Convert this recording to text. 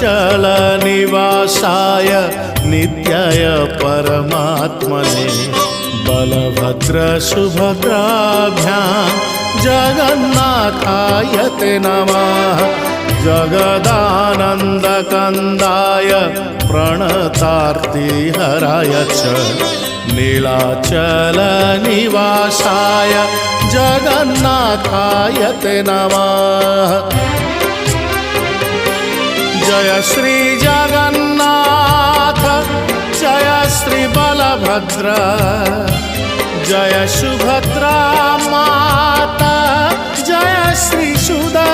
नीलाचलनिवासाय नित्याय परमात्मने बलभद्रसुभद्राभ्यां जगन्नाथाय ते नमः। जगदानन्दकन्दाय प्रणतार्तिहराय च नीलाचलनिवासाय जगन्नाथाय ते नमः। जय श्री जगन्नाथ जय श्री बलभद्र जय सुभद्रा माता जय श्री सुदर्शन।